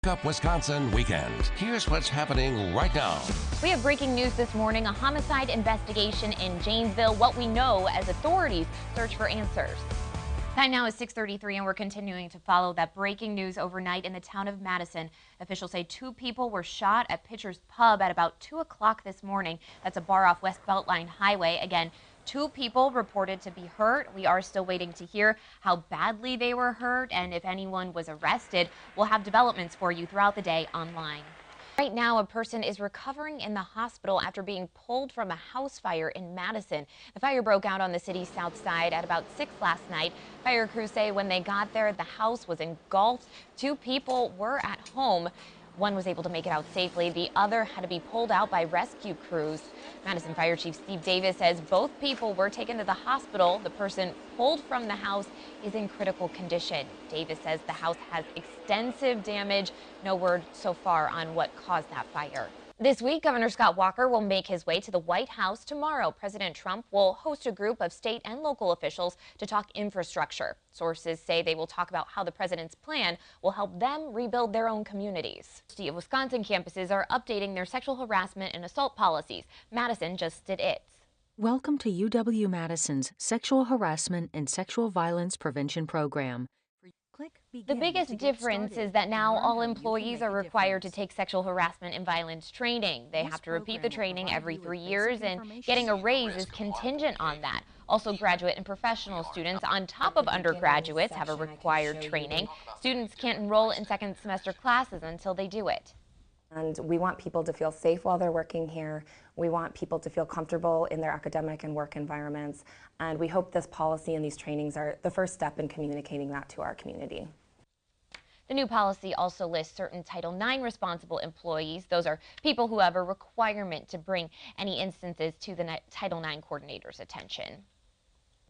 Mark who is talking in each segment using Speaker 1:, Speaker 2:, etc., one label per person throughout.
Speaker 1: Up Wisconsin weekend. Here's what's happening right now.
Speaker 2: We have breaking news this morning, a homicide investigation in Janesville, what we know as authorities search for answers. Time now is 6:33 and we're continuing to follow that breaking news overnight in the town of Madison. Officials say 2 people were shot at Pitcher's Pub at about 2 o'clock this morning. That's a bar off West Beltline Highway. Again, 2 people reported to be hurt. We are still waiting to hear how badly they were hurt and if anyone was arrested. We'll have developments for you throughout the day online. Right now, a person is recovering in the hospital after being pulled from a house fire in Madison. The fire broke out on the city's south side at about 6 last night. Fire crews say when they got there, the house was engulfed. 2 people were at home. One was able to make it out safely. The other had to be pulled out by rescue crews. Madison Fire Chief Steve Davis says both people were taken to the hospital. The person pulled from the house is in critical condition. Davis says the house has extensive damage. No word so far on what caused that fire. This week, Governor Scott Walker will make his way to the White House tomorrow. President Trump will host a group of state and local officials to talk infrastructure. Sources say they will talk about how the president's plan will help them rebuild their own communities. University of Wisconsin campuses are updating their sexual harassment and assault policies. Madison just did its.
Speaker 3: Welcome to UW-Madison's Sexual Harassment and Sexual Violence Prevention Program.
Speaker 2: The biggest difference is that now all employees are required to take sexual harassment and violence training. They have to repeat the training every 3 years, and getting a raise is contingent on that. Also, graduate and professional students, on top of undergraduates, have a required training. Students can't enroll in second semester classes until they do it.
Speaker 4: And we want people to feel safe while they're working here. We want people to feel comfortable in their academic and work environments. And we hope this policy and these trainings are the first step in communicating that to our community.
Speaker 2: The new policy also lists certain Title IX responsible employees. Those are people who have a requirement to bring any instances to the Title IX coordinator's attention.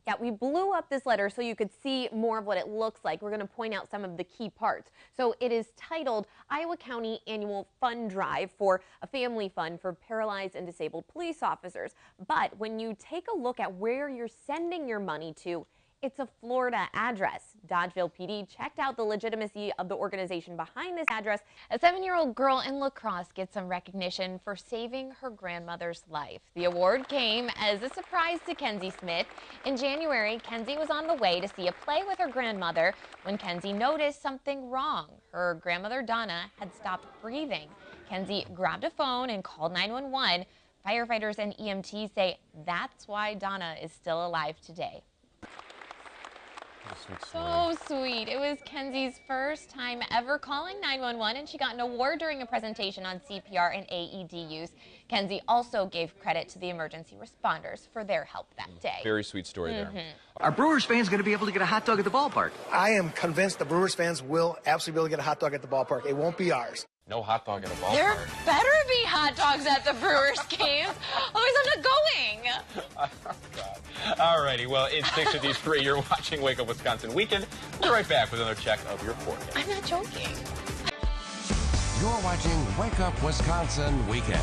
Speaker 5: Yeah, we blew up this letter so you could see more of what it looks like. We're going to point out some of the key parts. So it is titled Iowa County Annual Fund Drive for a Family Fund for Paralyzed and Disabled Police Officers. But when you take a look at where you're sending your money to, it's a Florida address. Dodgeville PD checked out the legitimacy of the organization behind this address.
Speaker 2: A 7-year-old girl in La Crosse gets some recognition for saving her grandmother's life. The award came as a surprise to Kenzie Smith. In January, Kenzie was on the way to see a play with her grandmother when Kenzie noticed something wrong. Her grandmother, Donna, had stopped breathing. Kenzie grabbed a phone and called 911. Firefighters and EMTs say that's why Donna is still alive today. So sweet. It was Kenzie's first time ever calling 911, and she got an award during a presentation on CPR and AED use. Kenzie also gave credit to the emergency responders for their help that day.
Speaker 6: Very sweet story there.
Speaker 7: Are Brewers fans going to be able to get a hot dog at the ballpark?
Speaker 8: I am convinced the Brewers fans will absolutely be able to get a hot dog at the ballpark. It won't be ours.
Speaker 6: No hot dog at a ballpark.
Speaker 2: There better be hot dogs at the Brewers games. Otherwise, I'm not going.
Speaker 6: Oh, God. All righty. Well, it's 6:53. You're watching Wake Up Wisconsin Weekend. We'll be right back with another check of your forecast.
Speaker 2: I'm not joking.
Speaker 1: You're watching Wake Up Wisconsin Weekend.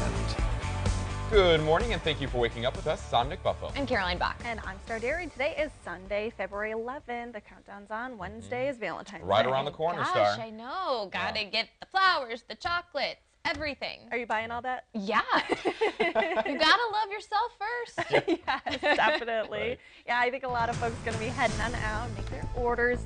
Speaker 6: Good morning, and thank you for waking up with us. I'm Nick Buffo.
Speaker 2: I'm Caroline Bach.
Speaker 9: And I'm Star Dairy. Today is Sunday, February 11th. The countdown's on. Wednesday is Valentine's Day.
Speaker 6: Right around the corner,
Speaker 2: Gosh,
Speaker 6: Star.
Speaker 2: I know. Gotta get the flowers, the chocolates, everything.
Speaker 9: Are you buying all that?
Speaker 2: Yeah. You gotta love yourself first.
Speaker 9: Yes, definitely.
Speaker 6: Right.
Speaker 9: Yeah, I think a lot of folks are going to be heading on out and make their orders.